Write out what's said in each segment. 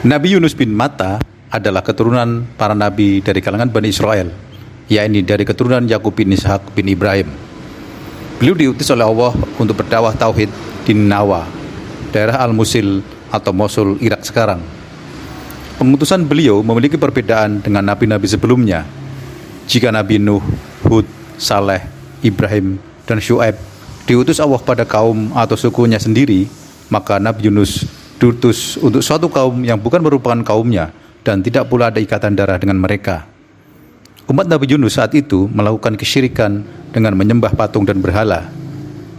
Nabi Yunus bin Matta adalah keturunan para nabi dari kalangan Bani Israel, yakni dari keturunan Yakub bin Ishak bin Ibrahim. Beliau diutus oleh Allah untuk berdakwah tauhid di Ninawa, daerah Al-Musil atau Mosul, Irak sekarang. Pengutusan beliau memiliki perbedaan dengan nabi-nabi sebelumnya. Jika Nabi Nuh, Hud, Saleh, Ibrahim, dan Syuaib diutus Allah pada kaum atau sukunya sendiri, maka Nabi Yunus diutus untuk suatu kaum yang bukan merupakan kaumnya dan tidak pula ada ikatan darah dengan mereka. Umat Nabi Yunus saat itu melakukan kesyirikan dengan menyembah patung dan berhala.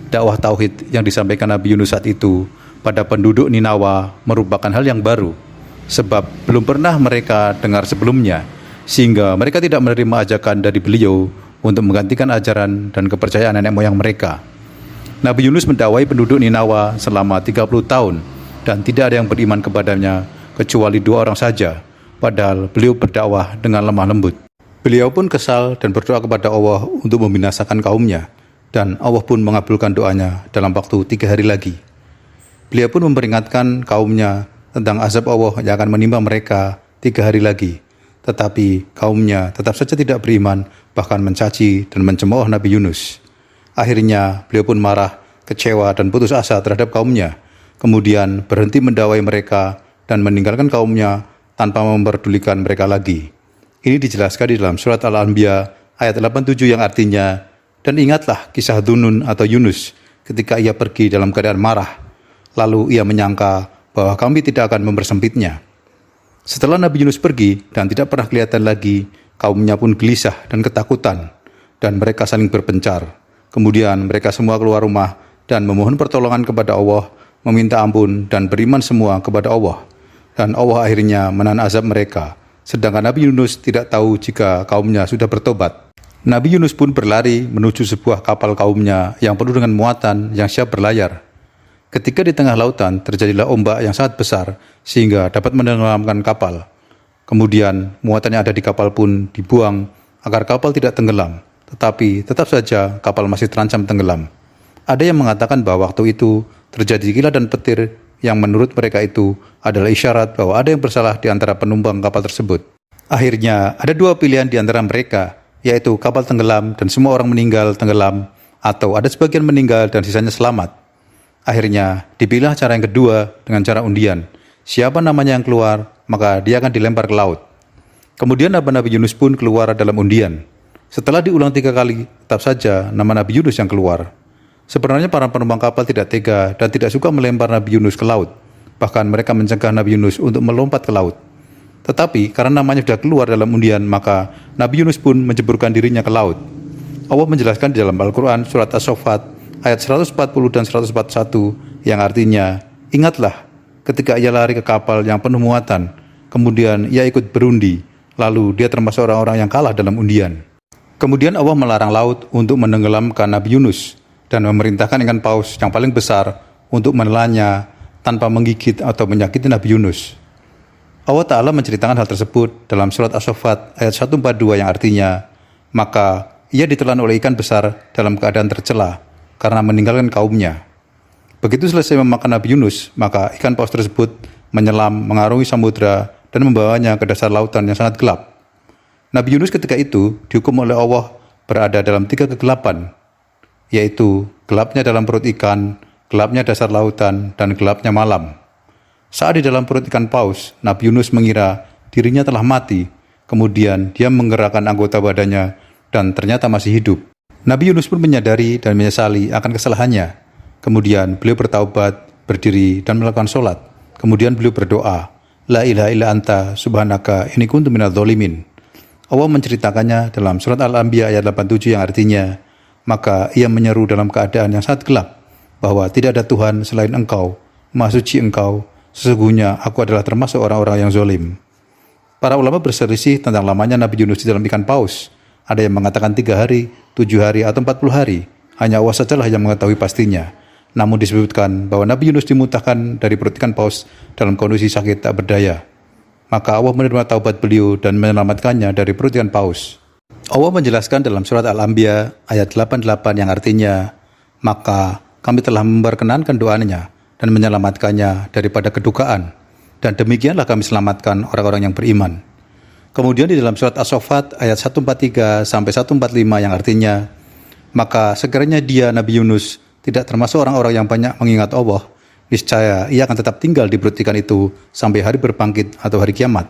Dakwah tauhid yang disampaikan Nabi Yunus saat itu pada penduduk Ninawa merupakan hal yang baru, sebab belum pernah mereka dengar sebelumnya, sehingga mereka tidak menerima ajakan dari beliau untuk menggantikan ajaran dan kepercayaan nenek moyang mereka. Nabi Yunus mendakwai penduduk Ninawa selama 30 tahun dan tidak ada yang beriman kepadanya kecuali 2 orang saja, padahal beliau berdakwah dengan lemah lembut. Beliau pun kesal dan berdoa kepada Allah untuk membinasakan kaumnya, dan Allah pun mengabulkan doanya dalam waktu 3 hari lagi. Beliau pun memperingatkan kaumnya tentang azab Allah yang akan menimpa mereka 3 hari lagi. Tetapi kaumnya tetap saja tidak beriman, bahkan mencaci dan mencemooh Nabi Yunus. Akhirnya beliau pun marah, kecewa dan putus asa terhadap kaumnya. Kemudian berhenti mendakwai mereka dan meninggalkan kaumnya tanpa memperdulikan mereka lagi. Ini dijelaskan di dalam surat Al-Anbiya ayat 87 yang artinya, "Dan ingatlah kisah Dunun atau Yunus ketika ia pergi dalam keadaan marah. Lalu ia menyangka bahwa kami tidak akan mempersempitnya." Setelah Nabi Yunus pergi dan tidak pernah kelihatan lagi, kaumnya pun gelisah dan ketakutan, dan mereka saling berpencar. Kemudian mereka semua keluar rumah dan memohon pertolongan kepada Allah, meminta ampun dan beriman semua kepada Allah. Dan Allah akhirnya menahan azab mereka, sedangkan Nabi Yunus tidak tahu jika kaumnya sudah bertobat. Nabi Yunus pun berlari menuju sebuah kapal kaumnya yang penuh dengan muatan yang siap berlayar. Ketika di tengah lautan terjadilah ombak yang sangat besar sehingga dapat menenggelamkan kapal. Kemudian muatan yang ada di kapal pun dibuang agar kapal tidak tenggelam, tetapi tetap saja kapal masih terancam tenggelam. Ada yang mengatakan bahwa waktu itu terjadi kilat dan petir yang menurut mereka itu adalah isyarat bahwa ada yang bersalah di antara penumpang kapal tersebut. Akhirnya ada 2 pilihan di antara mereka, yaitu kapal tenggelam dan semua orang meninggal tenggelam, atau ada sebagian meninggal dan sisanya selamat. Akhirnya dipilih cara yang kedua dengan cara undian. Siapa namanya yang keluar, maka dia akan dilempar ke laut. Kemudian Nabi Yunus pun keluar dalam undian. Setelah diulang 3 kali, tetap saja nama Nabi Yunus yang keluar. Sebenarnya para penumpang kapal tidak tega dan tidak suka melempar Nabi Yunus ke laut. Bahkan mereka mencegah Nabi Yunus untuk melompat ke laut. Tetapi karena namanya sudah keluar dalam undian, maka Nabi Yunus pun menjeburkan dirinya ke laut. Allah menjelaskan di dalam Al-Quran surat As-Saffat ayat 140 dan 141 yang artinya, "Ingatlah ketika ia lari ke kapal yang penuh muatan, kemudian ia ikut berundi, lalu dia termasuk orang-orang yang kalah dalam undian." Kemudian Allah melarang laut untuk menenggelamkan Nabi Yunus dan memerintahkan ikan paus yang paling besar untuk menelannya tanpa menggigit atau menyakiti Nabi Yunus. Allah Ta'ala menceritakan hal tersebut dalam surat As-Saffat ayat 142 yang artinya, "Maka ia ditelan oleh ikan besar dalam keadaan tercela karena meninggalkan kaumnya. Begitu selesai memakan Nabi Yunus, maka ikan paus tersebut menyelam mengarungi samudra dan membawanya ke dasar lautan yang sangat gelap." Nabi Yunus ketika itu dihukum oleh Allah berada dalam 3 kegelapan, yaitu gelapnya dalam perut ikan, gelapnya dasar lautan, dan gelapnya malam. Saat di dalam perut ikan paus, Nabi Yunus mengira dirinya telah mati, kemudian dia menggerakkan anggota badannya dan ternyata masih hidup. Nabi Yunus pun menyadari dan menyesali akan kesalahannya. Kemudian beliau bertaubat, berdiri dan melakukan sholat. Kemudian beliau berdoa, "La ilaha illa anta subhanaka inni kuntu minadz dzalimin." Allah menceritakannya dalam surat Al-Anbiya ayat 87 yang artinya, "Maka ia menyeru dalam keadaan yang sangat gelap, bahwa tidak ada Tuhan selain Engkau, Maha Suci Engkau, sesungguhnya aku adalah termasuk orang-orang yang zalim." Para ulama berselisih tentang lamanya Nabi Yunus di dalam ikan paus. Ada yang mengatakan 3 hari, 7 hari, atau 40 hari. Hanya Allah sajalah yang mengetahui pastinya. Namun disebutkan bahwa Nabi Yunus dimutahkan dari perut ikan paus dalam kondisi sakit tak berdaya. Maka Allah menerima taubat beliau dan menyelamatkannya dari perut ikan paus. Allah menjelaskan dalam surat Al-Anbiya ayat 88 yang artinya, "Maka kami telah memperkenankan doanya dan menyelamatkannya daripada kedukaan. dan demikianlah kami selamatkan orang-orang yang beriman. Kemudian di dalam surat As-Saffat ayat 143 sampai 145 yang artinya, maka sekiranya dia Nabi Yunus tidak termasuk orang-orang yang banyak mengingat Allah, niscaya ia akan tetap tinggal di perut ikan itu sampai hari berbangkit atau hari kiamat.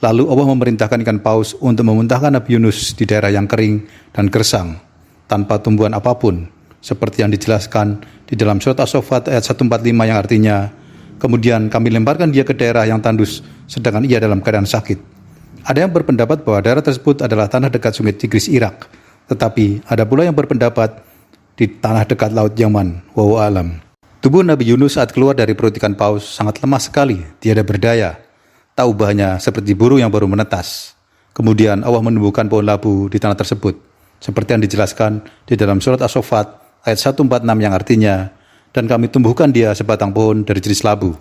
Lalu Allah memerintahkan ikan paus untuk memuntahkan Nabi Yunus di daerah yang kering dan gersang, tanpa tumbuhan apapun, seperti yang dijelaskan di dalam surat As-Saffat ayat 145 yang artinya, kemudian kami lemparkan dia ke daerah yang tandus, sedangkan ia dalam keadaan sakit. Ada yang berpendapat bahwa daerah tersebut adalah tanah dekat sungai Tigris Irak, tetapi ada pula yang berpendapat di tanah dekat Laut Yaman. Wallahu alam. Tubuh Nabi Yunus saat keluar dari perut ikan paus sangat lemah sekali, tiada berdaya. Taubahnya seperti burung yang baru menetas. Kemudian Allah menumbuhkan pohon labu di tanah tersebut, seperti yang dijelaskan di dalam surat As-Saffat ayat 146 yang artinya, dan kami tumbuhkan dia sebatang pohon dari jenis labu.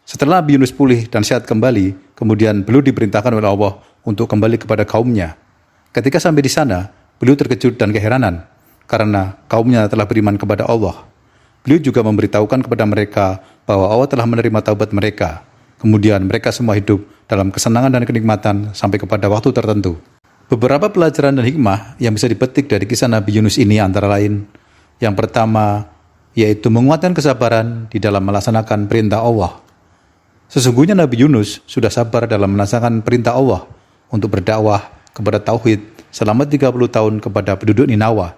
Setelah Nabi Yunus pulih dan sehat kembali, kemudian beliau diperintahkan oleh Allah untuk kembali kepada kaumnya. Ketika sampai di sana, beliau terkejut dan keheranan, karena kaumnya telah beriman kepada Allah. Beliau juga memberitahukan kepada mereka bahwa Allah telah menerima taubat mereka. Kemudian mereka semua hidup dalam kesenangan dan kenikmatan sampai kepada waktu tertentu. Beberapa pelajaran dan hikmah yang bisa dipetik dari kisah Nabi Yunus ini antara lain, yang pertama, yaitu menguatkan kesabaran di dalam melaksanakan perintah Allah. Sesungguhnya Nabi Yunus sudah sabar dalam melaksanakan perintah Allah untuk berdakwah kepada Tauhid selama 30 tahun kepada penduduk Ninawa.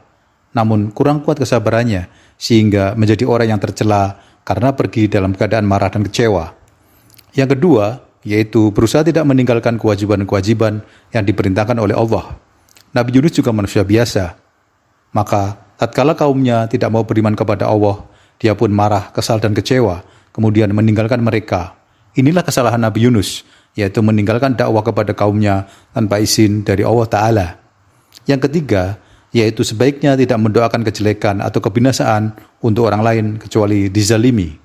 Namun kurang kuat kesabarannya sehingga menjadi orang yang tercela karena pergi dalam keadaan marah dan kecewa. Yang kedua, yaitu berusaha tidak meninggalkan kewajiban-kewajiban yang diperintahkan oleh Allah. Nabi Yunus juga manusia biasa. Maka tatkala kaumnya tidak mau beriman kepada Allah, dia pun marah, kesal dan kecewa, kemudian meninggalkan mereka. Inilah kesalahan Nabi Yunus, yaitu meninggalkan dakwah kepada kaumnya tanpa izin dari Allah Ta'ala. Yang ketiga, yaitu sebaiknya tidak mendoakan kejelekan atau kebinasaan untuk orang lain kecuali dizalimi.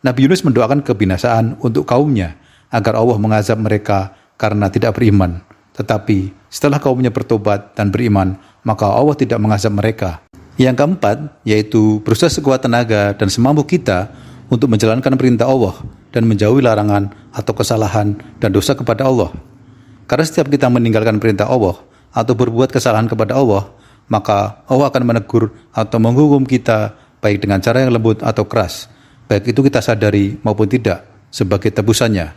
Nabi Yunus mendoakan kebinasaan untuk kaumnya agar Allah mengazab mereka karena tidak beriman. Tetapi setelah kaumnya bertobat dan beriman, maka Allah tidak mengazab mereka. Yang keempat, yaitu berusaha sekuat tenaga dan semampu kita untuk menjalankan perintah Allah dan menjauhi larangan atau kesalahan dan dosa kepada Allah. Karena setiap kita meninggalkan perintah Allah atau berbuat kesalahan kepada Allah, maka Allah akan menegur atau menghukum kita baik dengan cara yang lembut atau keras, baik itu kita sadari maupun tidak, sebagai tebusannya.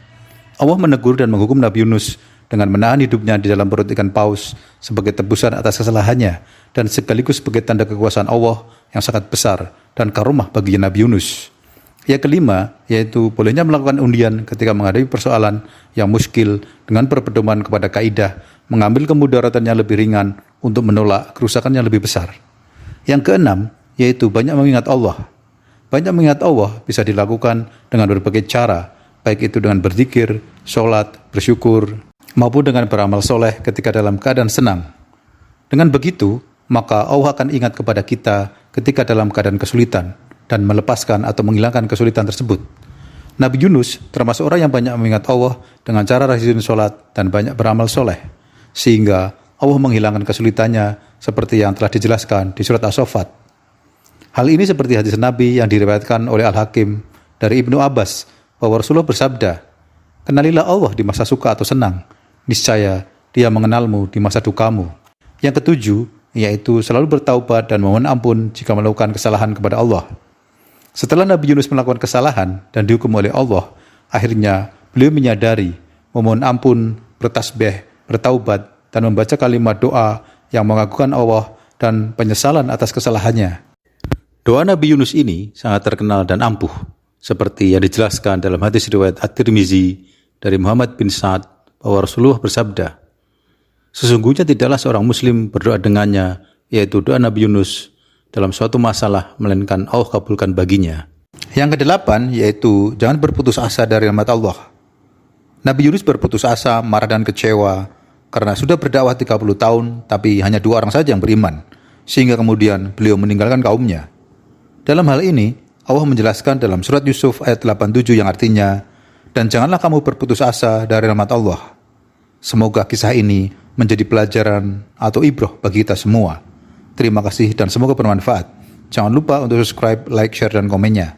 Allah menegur dan menghukum Nabi Yunus dengan menahan hidupnya di dalam perut ikan paus sebagai tebusan atas kesalahannya dan sekaligus sebagai tanda kekuasaan Allah yang sangat besar dan karomah bagi Nabi Yunus. Yang kelima, yaitu bolehnya melakukan undian ketika menghadapi persoalan yang muskil dengan berpedoman kepada kaidah, mengambil kemudaratan yang lebih ringan untuk menolak kerusakan yang lebih besar. Yang keenam, yaitu banyak mengingat Allah. Banyak mengingat Allah bisa dilakukan dengan berbagai cara, baik itu dengan berzikir, sholat, bersyukur, maupun dengan beramal soleh ketika dalam keadaan senang. Dengan begitu, maka Allah akan ingat kepada kita ketika dalam keadaan kesulitan, dan melepaskan atau menghilangkan kesulitan tersebut. Nabi Yunus termasuk orang yang banyak mengingat Allah dengan cara rajin sholat dan banyak beramal soleh, sehingga Allah menghilangkan kesulitannya seperti yang telah dijelaskan di surat As-Saffat. Hal ini seperti hadis Nabi yang diriwayatkan oleh Al-Hakim dari Ibnu Abbas bahwa Rasulullah bersabda, "Kenalilah Allah di masa suka atau senang, niscaya Dia mengenalmu di masa dukamu." Yang ketujuh, yaitu selalu bertaubat dan memohon ampun jika melakukan kesalahan kepada Allah. Setelah Nabi Yunus melakukan kesalahan dan dihukum oleh Allah, akhirnya beliau menyadari, memohon ampun, bertasbih, bertaubat, dan membaca kalimat doa yang mengagukan Allah dan penyesalan atas kesalahannya. Doa Nabi Yunus ini sangat terkenal dan ampuh, seperti yang dijelaskan dalam hadis riwayat At-Tirmizi dari Muhammad bin Sa'ad bahwa Rasulullah bersabda, "Sesungguhnya tidaklah seorang muslim berdoa dengannya, yaitu doa Nabi Yunus, dalam suatu masalah, melainkan Allah kabulkan baginya." Yang kedelapan, yaitu jangan berputus asa dari rahmat Allah. Nabi Yunus berputus asa, marah dan kecewa karena sudah berdakwah 30 tahun, tapi hanya 2 orang saja yang beriman, sehingga kemudian beliau meninggalkan kaumnya. Dalam hal ini, Allah menjelaskan dalam surat Yusuf ayat 87 yang artinya, "Dan janganlah kamu berputus asa dari rahmat Allah." Semoga kisah ini menjadi pelajaran atau ibrah bagi kita semua. Terima kasih dan semoga bermanfaat. Jangan lupa untuk subscribe, like, share, dan komennya.